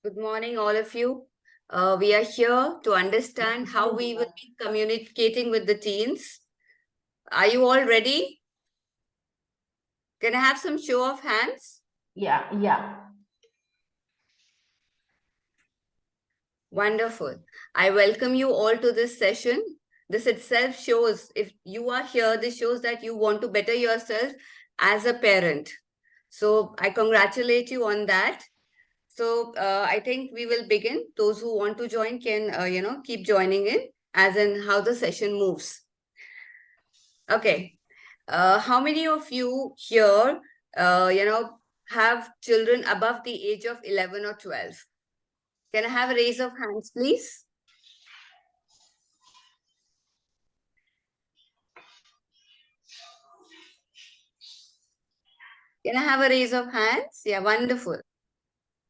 Good morning, all of you. We are here to understand how we will be communicating with the teens. Are you all ready? Can I have some show of hands? Yeah. Wonderful. I welcome you all to this session. This itself shows, if you are here, this shows that you want to better yourself as a parent. So I congratulate you on that. So I think we will begin. Those who want to join can, keep joining in as in how the session moves. Okay. How many of you here, have children above the age of 11 or 12? Can I have a raise of hands, please? Can I have a raise of hands? Yeah, wonderful.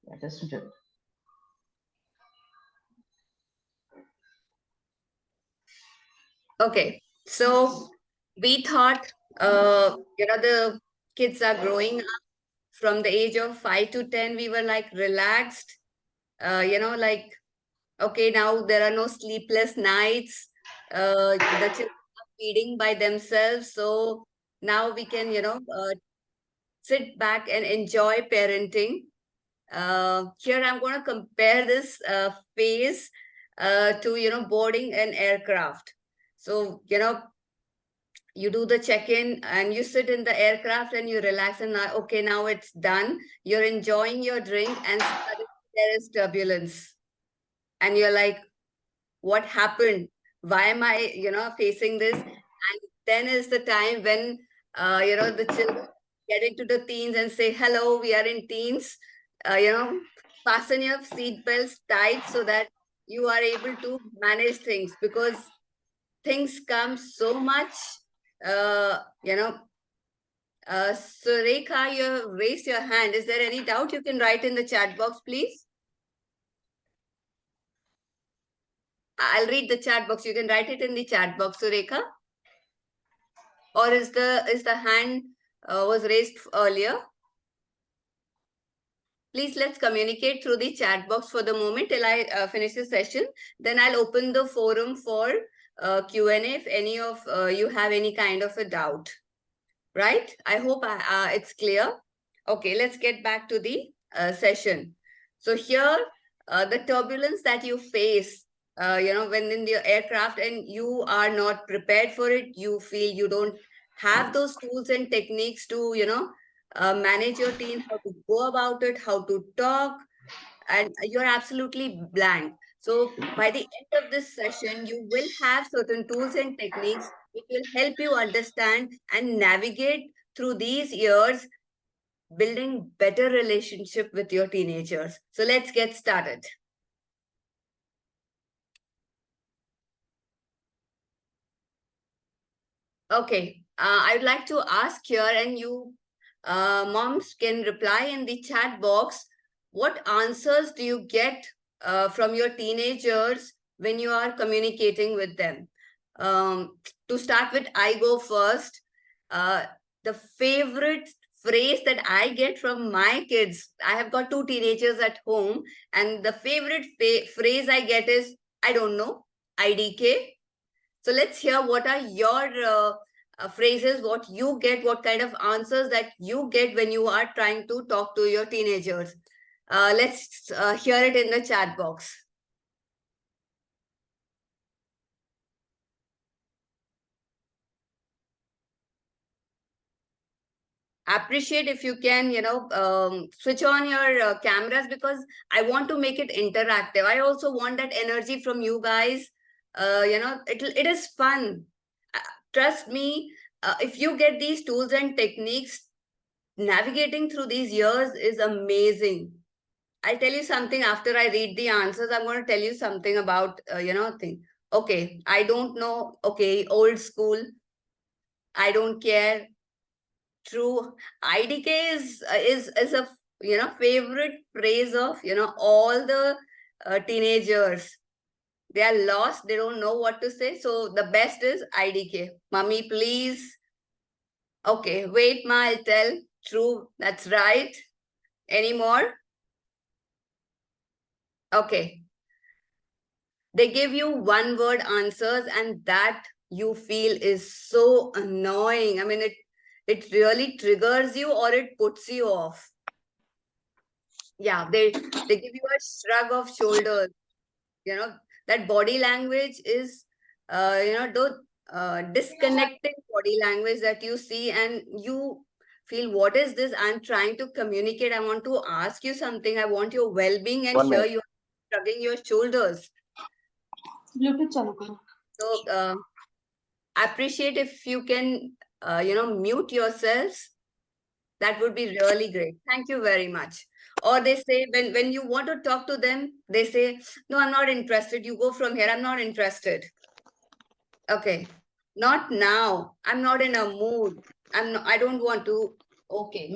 Yeah, just a minute. Okay. So we thought, the kids are growing up from the age of 5 to 10. We were like relaxed, like, okay, now there are no sleepless nights. The children are feeding by themselves. So now we can, sit back and enjoy parenting. Here I'm going to compare this phase to, boarding an aircraft. So, you do the check-in and you sit in the aircraft and you relax and now, okay, now it's done. You're enjoying your drink and suddenly there is turbulence. And you're like, what happened? Why am I, facing this? And then is the time when, the children get into the teens and say, hello, we are in teens. Fasten your seat belts tight so that you are able to manage things because things come so much, uh, you know. So Rekha, you raised your hand. Is there any doubt? You can write in the chat box, please. I'll read the chat box. You can write it in the chat box, Sureka. Or is the hand was raised earlier? Please let's communicate through the chat box for the moment till I finish the session. Then I'll open the forum for Q&A if any of you have any kind of a doubt. Right? I hope it's clear. Okay, let's get back to the session. So here, the turbulence that you face, when in the aircraft and you are not prepared for it, you feel you don't have those tools and techniques to, manage your team, how to go about it, how to talk, and you're absolutely blank. So by the end of this session, you will have certain tools and techniques which will help you understand and navigate through these years, building better relationship with your teenagers. So let's get started. Okay, I'd like to ask here, and you moms can reply in the chat box. What answers do you get from your teenagers when you are communicating with them? To start with, I go first. Uh, the favorite phrase that I get from my kids, I have got two teenagers at home, and the favorite phrase I get is, I don't know, IDK. So let's hear what are your phrases, what you get, what kind of answers that you get when you are trying to talk to your teenagers. Let's hear it in the chat box. Appreciate if you can, switch on your cameras because I want to make it interactive. I also want that energy from you guys. It is fun. Trust me, if you get these tools and techniques, navigating through these years is amazing. I'll tell you something after I read the answers. I'm going to tell you something about, thing. Okay, I don't know. Okay, old school. I don't care. True. IDK is a favorite phrase of all the teenagers. They are lost. They don't know what to say. So the best is IDK. Mummy, please. Okay, wait, ma. I'll tell. True. That's right. Any more? Okay. They give you one word answers and that you feel is so annoying. I mean, it really triggers you or it puts you off. Yeah, they give you a shrug of shoulders. You know, that body language is, those disconnected body language that you see and you feel, what is this? I'm trying to communicate. I want to ask you something. I want your well-being, and 1 here minute. you are shrugging your shoulders. Bluetooth चालू करो. So, appreciate if you can, mute yourselves. That would be really great. Thank you very much. Or they say, when you want to talk to them, they say, no, I'm not interested. You go from here. I'm not interested. Okay. Not now. I'm not in a mood. I don't want to. Okay.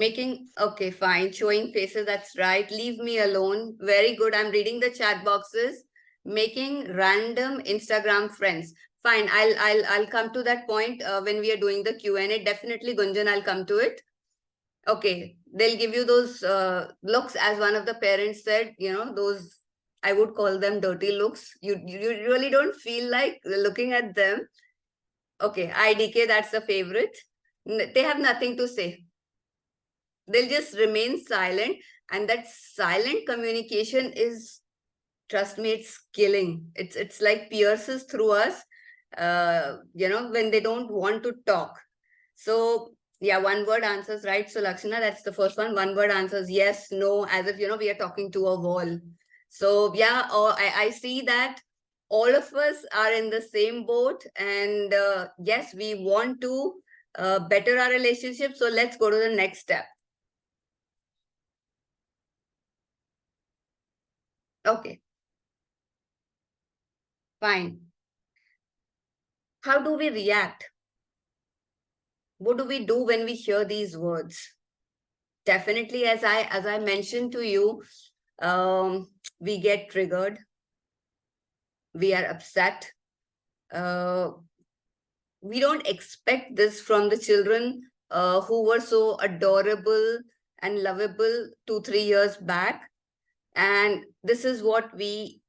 Okay, fine. Showing faces. That's right. Leave me alone. Very good. I'm reading the chat boxes. Making random Instagram friends. Fine. I'll come to that point when we are doing the Q&A. Definitely, Gunjan, I'll come to it. Okay, they'll give you those looks, as one of the parents said, those, I would call them dirty looks. You really don't feel like looking at them. Okay, IDK, that's the favorite. They have nothing to say. They'll just remain silent. And that silent communication is, trust me, it's killing. It's like pierces through us, when they don't want to talk. So yeah, one word answers, right? So Lakshana, that's the first one. One word answers yes, no, as if, we are talking to a wall. So yeah, I see that all of us are in the same boat. And yes, we want to better our relationship. So let's go to the next step. Okay. Fine. How do we react? What do we do when we hear these words? Definitely, as I mentioned to you, we get triggered. We are upset. We don't expect this from the children who were so adorable and lovable 2-3 years back. And this is what we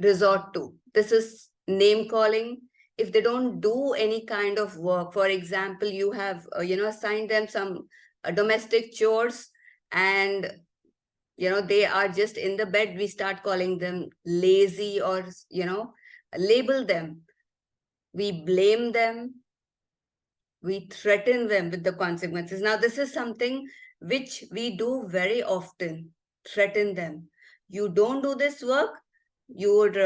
resort to. This is name calling. If they don't do any kind of work, for example, you have assigned them some domestic chores, and they are just in the bed, we start calling them lazy, or label them. We blame them. We threaten them with the consequences. Now, this is something which we do very often. Threaten them. You don't do this work, you would,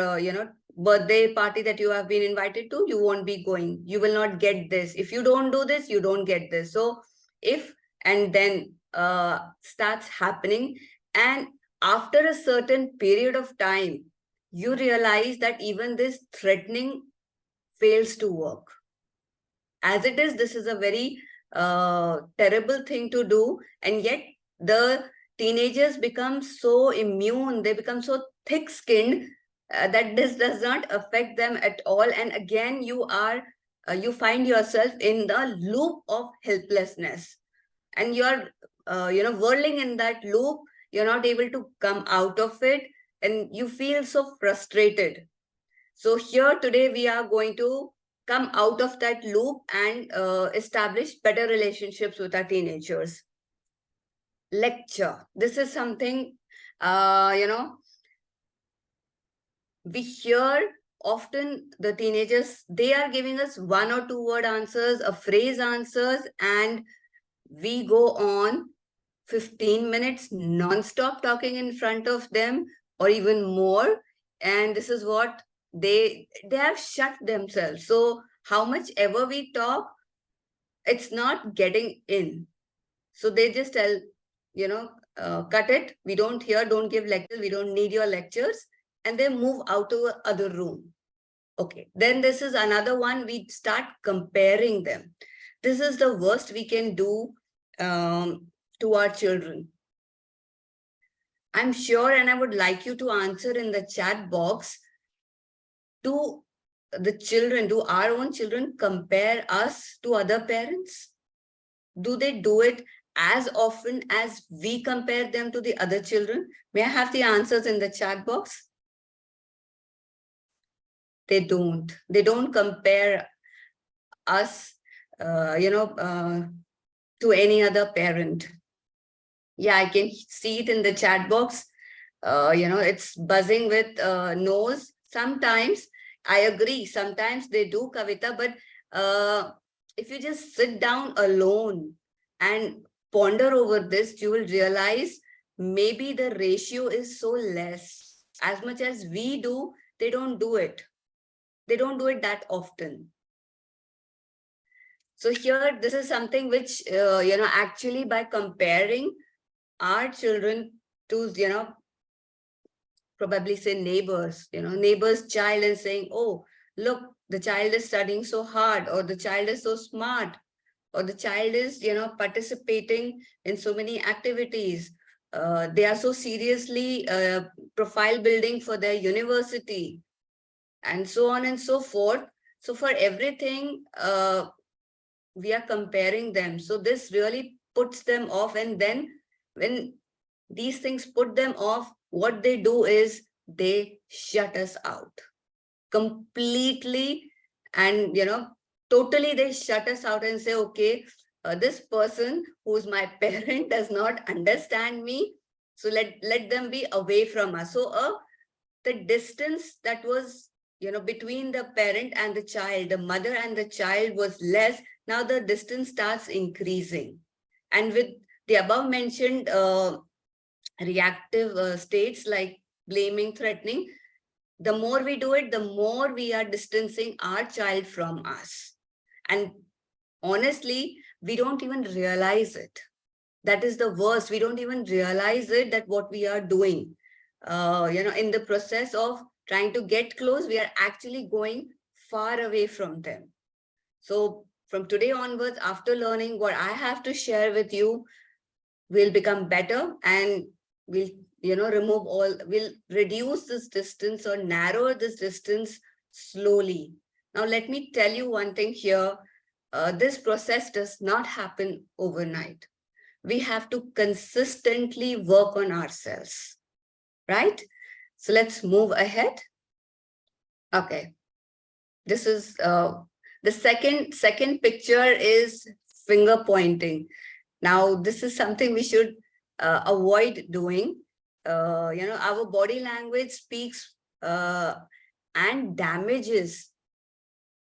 birthday party that you have been invited to, you won't be going. You will not get this. If you don't do this, you don't get this. So if, and then starts happening. And after a certain period of time, you realize that even this threatening fails to work. As it is, this is a very terrible thing to do. And yet the teenagers become so immune, they become so thick-skinned that this does not affect them at all. And again, you find yourself in the loop of helplessness, and you're whirling in that loop. You're not able to come out of it, and you feel so frustrated. So here today we are going to come out of that loop and establish better relationships with our teenagers. Lecture. This is something, we hear often. The teenagers, they are giving us 1 or 2 word answers, a phrase answers, and we go on 15 minutes non-stop talking in front of them, or even more. And this is what they have shut themselves. So how much ever we talk, it's not getting in. So they just tell, cut it. We don't hear, don't give lectures. We don't need your lectures. And they move out to other room. Okay. Then this is another one. We start comparing them. This is the worst we can do to our children. I'm sure, and I would like you to answer in the chat box, do the children, do our own children compare us to other parents? Do they do it as often as we compare them to the other children? May I have the answers in the chat box? They don't compare us, to any other parent. Yeah, I can see it in the chat box. It's buzzing with no's. Sometimes I agree. Sometimes they do, Kavita, but if you just sit down alone and ponder over this, you will realize maybe the ratio is so less. As much as we do, they don't do it. They don't do it that often. So here, this is something which, actually by comparing our children to, probably say neighbor's child, and saying, oh, look, the child is studying so hard, or the child is so smart, or the child is, participating in so many activities. They are so seriously profile building for their university, and so on and so forth. So for everything, we are comparing them. So this really puts them off. And then when these things put them off, what they do is they shut us out completely. And, totally they shut us out and say, okay, this person who's my parent does not understand me. So let them be away from us. So the distance that was, between the parent and the child, the mother and the child, was less. Now the distance starts increasing. And with the above mentioned reactive states like blaming, threatening, the more we do it, the more we are distancing our child from us. And honestly, we don't even realize it. That is the worst. We don't even realize it, that what we are doing. In the process of trying to get close, we are actually going far away from them. So from today onwards, after learning what I have to share with you, we'll become better, and we'll, we'll reduce this distance or narrow this distance slowly. Now, let me tell you one thing here. This process does not happen overnight. We have to consistently work on ourselves, right? So let's move ahead. Okay. This is the second picture is finger pointing. Now, this is something we should avoid doing. Our body language speaks and damages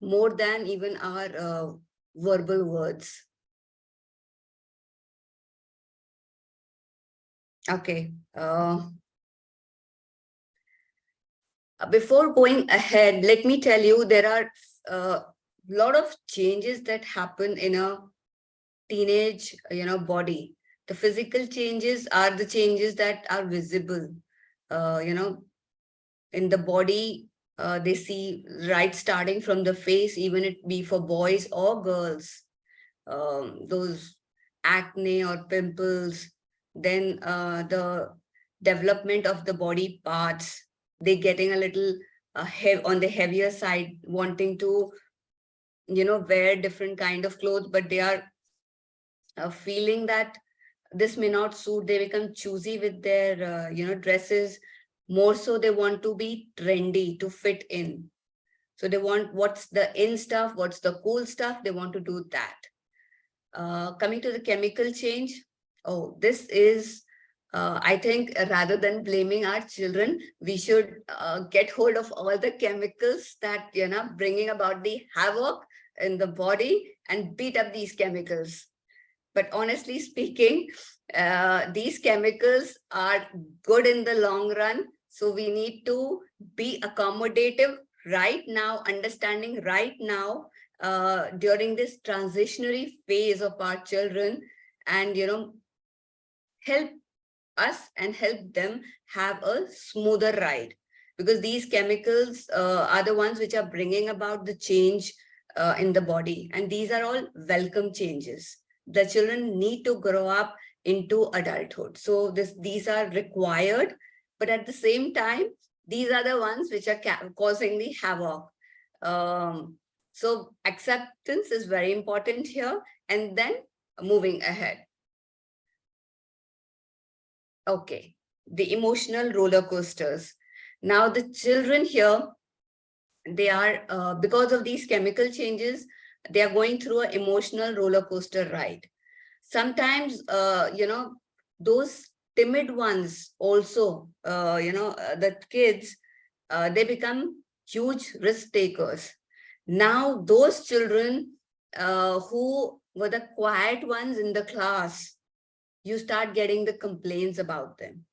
more than even our verbal words. Okay. Before going ahead, let me tell you, there are a lot of changes that happen in a teenage, body. The physical changes are the changes that are visible, in the body. They see, right, starting from the face, even it be for boys or girls, those acne or pimples, then the development of the body parts, they getting a little on the heavier side, wanting to, wear different kind of clothes, but they are feeling that this may not suit. They become choosy with their, dresses. More so, they want to be trendy to fit in. So they want what's the in stuff, what's the cool stuff. They want to do that. Coming to the chemical change. Oh, this is, I think, rather than blaming our children, we should get hold of all the chemicals that, bringing about the havoc in the body, and beat up these chemicals. But honestly speaking, these chemicals are good in the long run. So we need to be accommodative right now, understanding right now, during this transitionary phase of our children, and, help us and help them have a smoother ride. Because these chemicals are the ones which are bringing about the change in the body. And these are all welcome changes. The children need to grow up into adulthood. So these are required, but at the same time, these are the ones which are causing the havoc. So acceptance is very important here, and then moving ahead. Okay, the emotional roller coasters. Now the children here, they are, because of these chemical changes, they are going through an emotional roller coaster ride. Sometimes, those timid ones also, the kids, they become huge risk takers. Now, those children who were the quiet ones in the class, you start getting the complaints about them.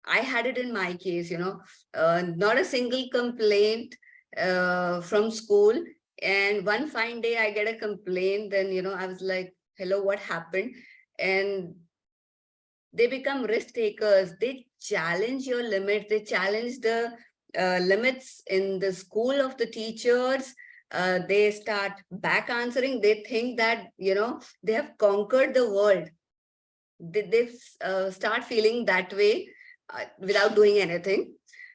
I had it in my case, not a single complaint from school. And one fine day I get a complaint, then, I was like, hello, what happened? And they become risk takers. They challenge your limits. They challenge the limits in the school of the teachers. They start back answering. They think that, they have conquered the world. They start feeling that way without doing anything.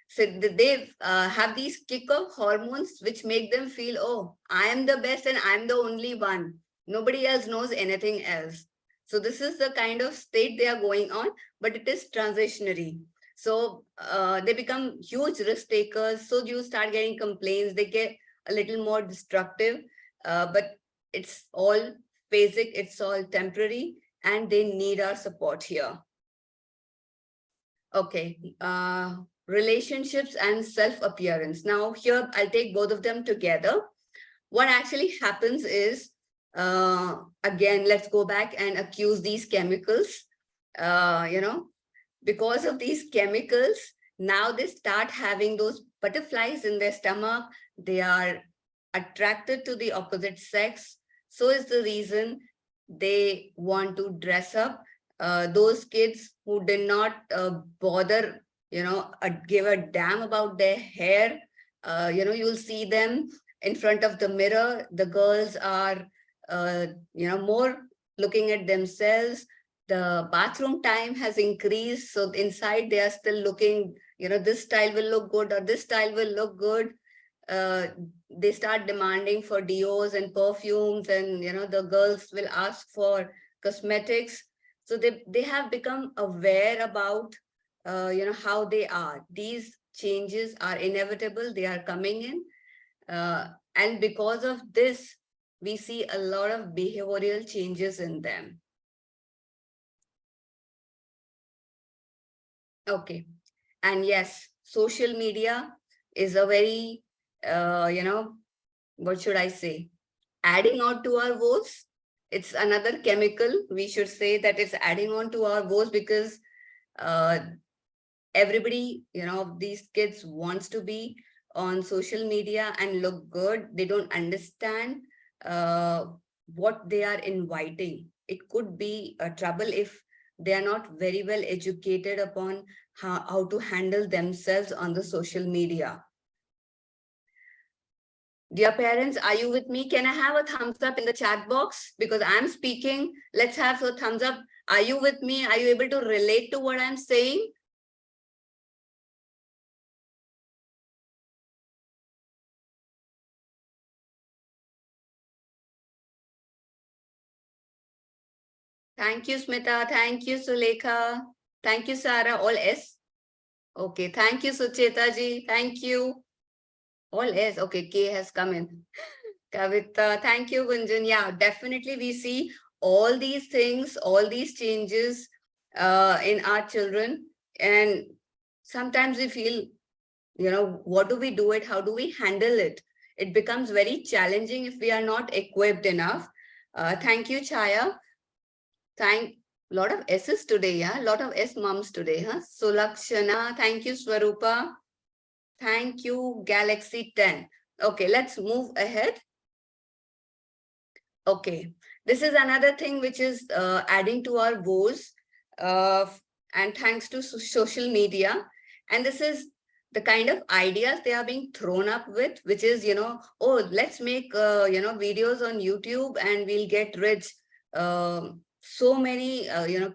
So they have these kick-off hormones which make them feel, oh, I am the best and I'm the only one. Nobody else knows anything else. So this is the kind of state they are going on, but it is transitionary. So they become huge risk takers. So you start getting complaints. They get a little more destructive, but it's all basic. It's all temporary, and they need our support here. Okay, relationships and self-appearance. Now here, I'll take both of them together. What actually happens is, again, let's go back and accuse these chemicals. Because of these chemicals, now they start having those butterflies in their stomach. They are attracted to the opposite sex. So is the reason they want to dress up. Those kids who did not bother, give a damn about their hair, you'll see them in front of the mirror. The girls are, more looking at themselves. The bathroom time has increased. So inside they are still looking, this style will look good or this style will look good. They start demanding for deos and perfumes, and the girls will ask for cosmetics. So they have become aware about how they are. These changes are inevitable. They are coming in, and because of this, we see a lot of behavioral changes in them. Okay, and yes, social media is a very what should I say, adding on to our woes. It's another chemical. We should say that it's adding on to our woes, because everybody, these kids wants to be on social media and look good. They don't understand what they are inviting. It could be a trouble if they are not very well educated upon how to handle themselves on the social media. Dear parents, are you with me? Can I have a thumbs up in the chat box? Because I'm speaking. Let's have a thumbs up. Are you with me? Are you able to relate to what I'm saying? Thank you, Smita. Thank you, Sulekha. Thank you, Sarah. All S. Okay. Thank you, Sucheta ji. Thank you. All S. Okay. K has come in. Kavita. Thank you, Gunjan. Yeah, definitely we see all these things, all these changes in our children. And sometimes we feel, what do we do it? How do we handle it? It becomes very challenging if we are not equipped enough. Thank you, Chaya. Thank lot of S's today, yeah. Lot of S moms today, huh? Sulakshana, thank you, Swarupa. Thank you, Galaxy 10. Okay, let's move ahead. Okay, this is another thing which is adding to our woes, and thanks to social media. And this is the kind of ideas they are being thrown up with, which is, oh, let's make, videos on YouTube and we'll get rich. So many,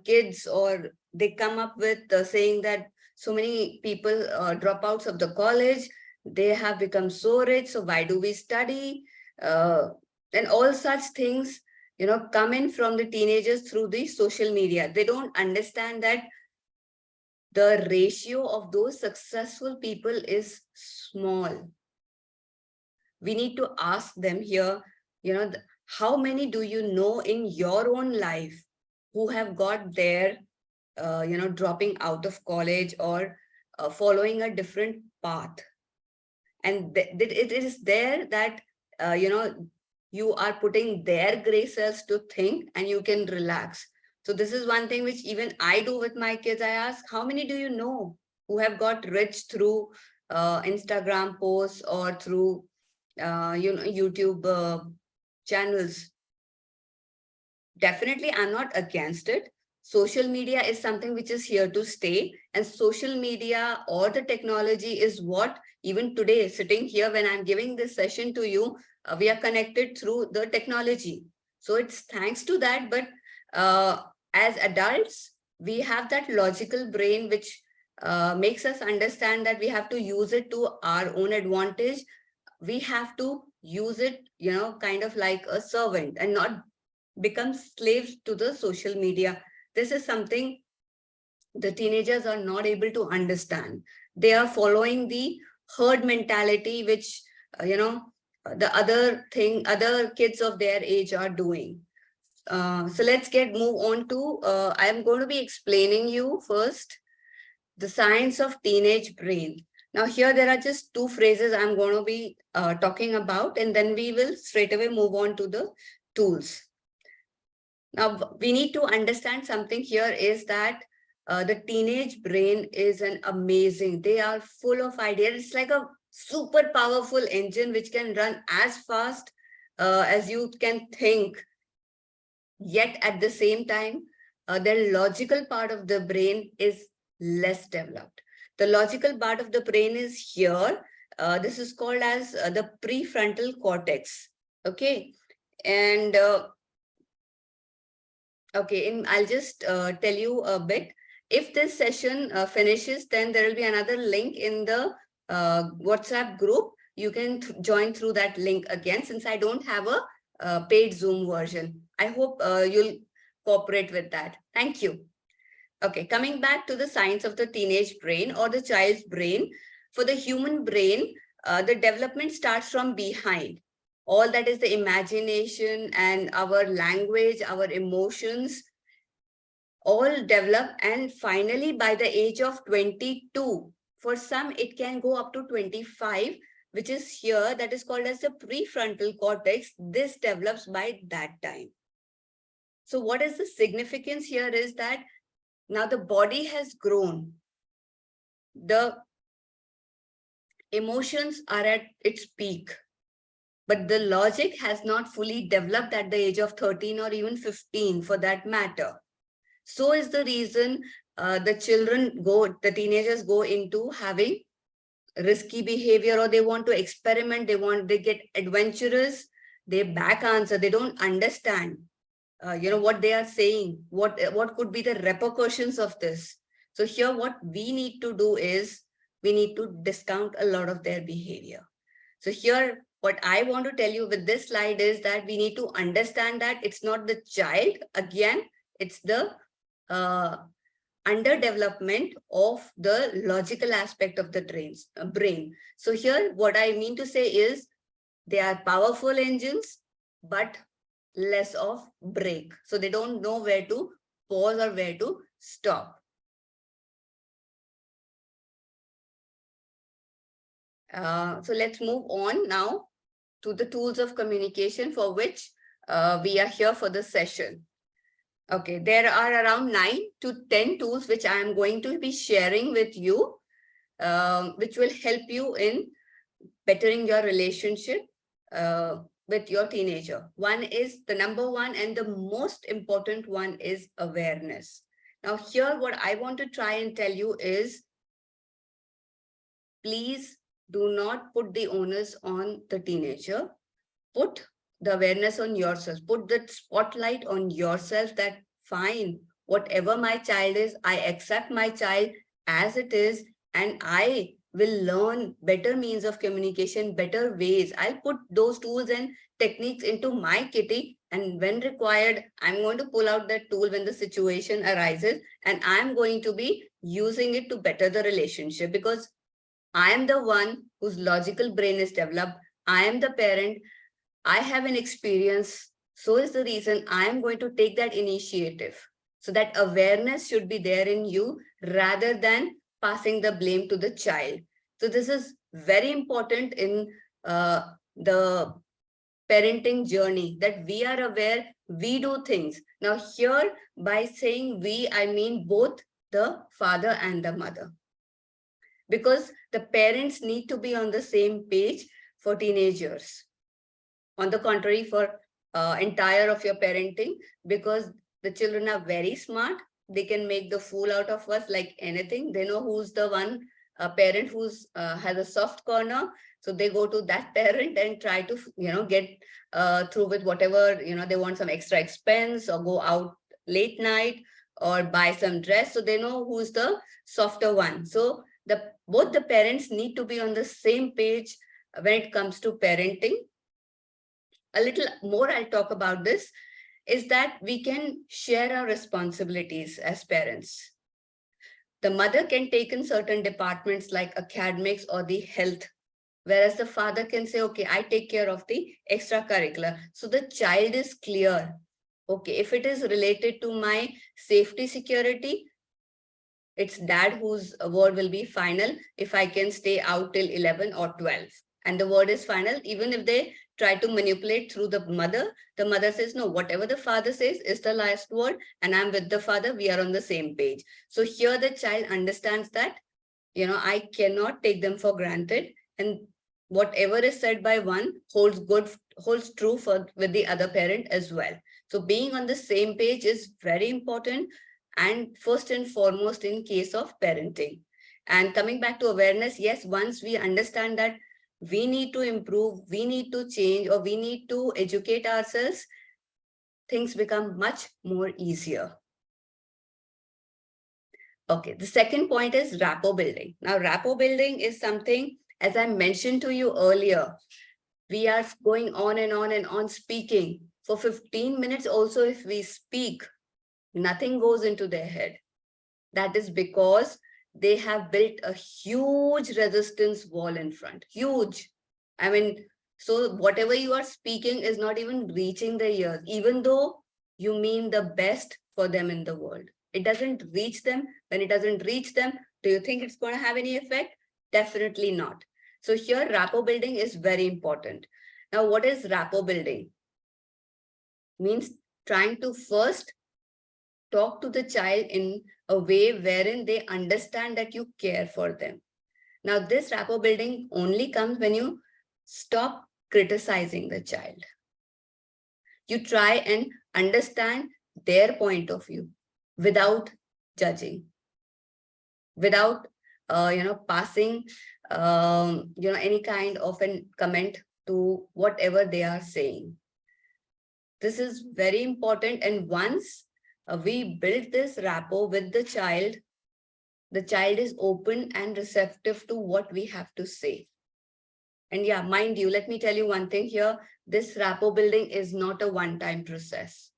kids, or they come up with saying that so many people dropouts of the college, they have become so rich. So why do we study? And all such things, come in from the teenagers through the social media. They don't understand that the ratio of those successful people is small. we need to ask them here, how many do you know in your own life who have got their, dropping out of college or following a different path? And it is there that, you are putting their gray cells to think and you can relax. So this is one thing which even I do with my kids. I ask, how many do you know who have got rich through Instagram posts or through, YouTube channels? Definitely, I'm not against it. Social media is something which is here to stay, and social media or the technology is what, even today, sitting here when I'm giving this session to you, we are connected through the technology. So it's thanks to that. But as adults, we have that logical brain which makes us understand that we have to use it to our own advantage. We have to use it, kind of like a servant and not become slaves to the social media. This is something the teenagers are not able to understand. They are following the herd mentality, which, the other kids of their age are doing. So let's move on to, I'm going to be explaining you first the science of teenage brain. Now here there are just two phrases I'm going to be talking about, and then we will straight away move on to the tools. Now, we need to understand something here is that the teenage brain is an amazing, they are full of ideas. It's like a super powerful engine which can run as fast as you can think. Yet at the same time, the logical part of the brain is less developed. The logical part of the brain is here. This is called as the prefrontal cortex. Okay. And okay, I'll just tell you a bit. If this session finishes, then there will be another link in the WhatsApp group. You can join through that link again, since I don't have a paid Zoom version. I hope you'll cooperate with that. Thank you. Okay, coming back to the science of the teenage brain or the child's brain. For the human brain, the development starts from behind. All that is the imagination and our language, our emotions, all develop. And finally, by the age of 22, for some, it can go up to 25, which is here, that is called as the prefrontal cortex. This develops by that time. So what is the significance here is that now the body has grown. The emotions are at its peak. But the logic has not fully developed at the age of 13 or even 15 for that matter. So is the reason the teenagers go into having risky behavior, or they want to experiment, they get adventurous, they back answer, they don't understand, what they are saying, what could be the repercussions of this. So here what we need to do is we need to discount a lot of their behavior. So here, what I want to tell you with this slide is that we need to understand that it's not the child, again, it's the underdevelopment of the logical aspect of the brain. So here, what I mean to say is they are powerful engines, but less of brake. So they don't know where to pause or where to stop. So let's move on now to the tools of communication for which we are here for the session. Okay, there are around 9 to 10 tools which I am going to be sharing with you, which will help you in bettering your relationship with your teenager. One is the number one and the most important one is awareness. Now here, what I want to try and tell you is, please do not put the onus on the teenager. Put the awareness on yourself. Put the spotlight on yourself that fine, whatever my child is, I accept my child as it is, and I will learn better means of communication, better ways. I'll put those tools and techniques into my kitty, and when required, I'm going to pull out that tool when the situation arises, and I'm going to be using it to better the relationship, because I am the one whose logical brain is developed. I am the parent, I have an experience, so is the reason I am going to take that initiative. So that awareness should be there in you rather than passing the blame to the child. So this is very important in the parenting journey, that we are aware, we do things. Now here, by saying we, I mean both the father and the mother. Because the parents need to be on the same page for teenagers. On the contrary, for entire of your parenting, because the children are very smart. They can make the fool out of us like anything. They know who's the one parent who's has a soft corner. So they go to that parent and try to, get through with whatever, they want some extra expense or go out late night or buy some dress. So they know who's the softer one. So both the parents need to be on the same page when it comes to parenting. A little more I'll talk about this, is that we can share our responsibilities as parents. The mother can take in certain departments like academics or the health, whereas the father can say, okay, I take care of the extracurricular. So the child is clear. Okay, if it is related to my safety security, it's dad whose word will be final if I can stay out till 11 or 12. And the word is final, even if they try to manipulate through the mother says, no, whatever the father says is the last word, and I'm with the father, we are on the same page. So here the child understands that, I cannot take them for granted, and whatever is said by one holds true with the other parent as well. So being on the same page is very important, and first and foremost in case of parenting. And coming back to awareness, yes, once we understand that we need to improve, we need to change, or we need to educate ourselves, things become much more easier. Okay, the second point is rapport building. Now, rapport building is something, as I mentioned to you earlier, we are going on and on and on speaking. For 15 minutes also, if we speak, nothing goes into their head. That is because they have built a huge resistance wall in front. Huge. I mean, so whatever you are speaking is not even reaching their ears, even though you mean the best for them in the world. It doesn't reach them. When it doesn't reach them, do you think it's going to have any effect? Definitely not. So here, rapport building is very important. Now, what is rapport building? Means trying to first talk to the child in a way wherein they understand that you care for them. Now, this rapport building only comes when you stop criticizing the child. You try and understand their point of view without judging, without passing any kind of a comment to whatever they are saying. This is very important, and once we build this rapport with the child is open and receptive to what we have to say. And yeah, mind you, let me tell you one thing here. This rapport building is not a one-time process.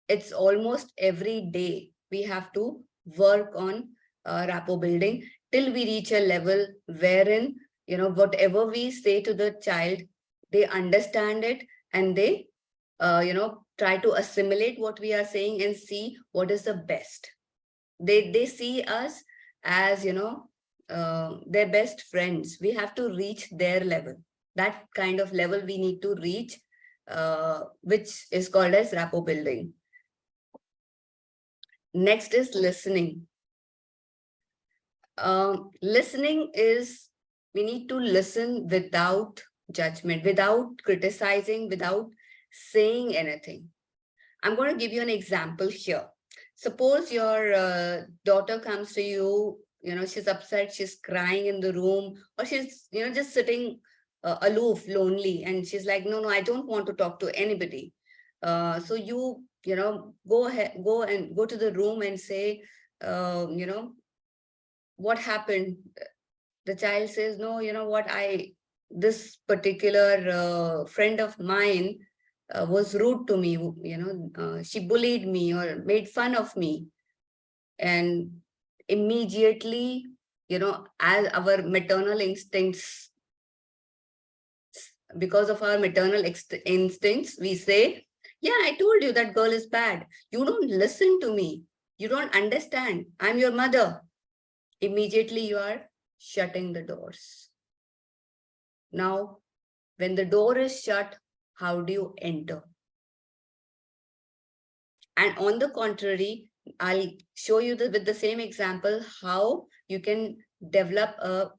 It's almost every day we have to work on rapport building till we reach a level wherein, whatever we say to the child, they understand it and they, try to assimilate what we are saying and see what is the best. They see us as, their best friends. We have to reach their level. That kind of level we need to reach, which is called as rapport building. Next is listening. Listening is, we need to listen without judgment, without criticizing, without saying anything. I'm going to give you an example here. Suppose your daughter comes to you, she's upset, she's crying in the room, or she's, just sitting aloof, lonely, and she's like, no, I don't want to talk to anybody. So you go to the room and say, what happened? The child says, no, what, this particular friend of mine was rude to me, she bullied me or made fun of me. And immediately, as our maternal instincts because of our maternal instincts, we say, yeah, I told you that girl is bad. You don't listen to me. You don't understand. I'm your mother. Immediately you are shutting the doors. Now, when the door is shut, how do you enter? And on the contrary, I'll show you with the same example how you can develop a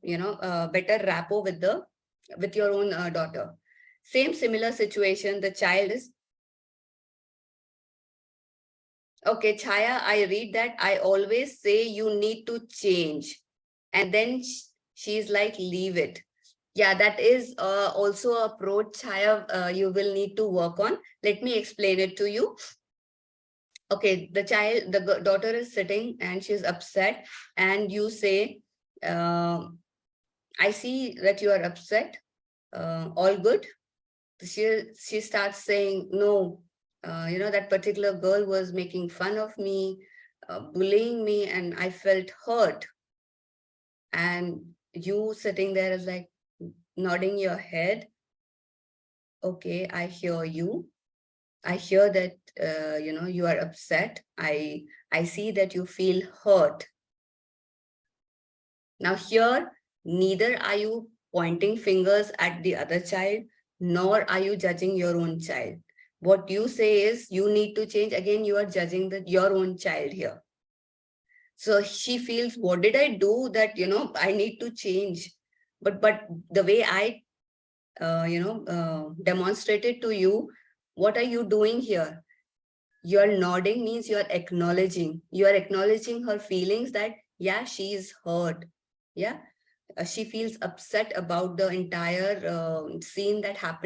better rapport with your own daughter. Same similar situation. The child is okay. Chaya, I read that I always say you need to change, and then she's like, leave it. Yeah, that is also a approach, Chaya, you will need to work on. Let me explain it to you. Okay, the daughter is sitting and she's upset, and you say, I see that you are upset. All good? She starts saying, no, that particular girl was making fun of me, bullying me, and I felt hurt. And you sitting there is like nodding your head. Okay, I hear you. I hear that you are upset. I see that you feel hurt. Now here, neither are you pointing fingers at the other child, nor are you judging your own child. What you say is you need to change. Again, you are judging your own child here. So she feels, what did I do that I need to change? But the way I demonstrated to you, what are you doing here? You're nodding means you're acknowledging. You're acknowledging her feelings that, yeah, she is hurt. Yeah, she feels upset about the entire scene that happened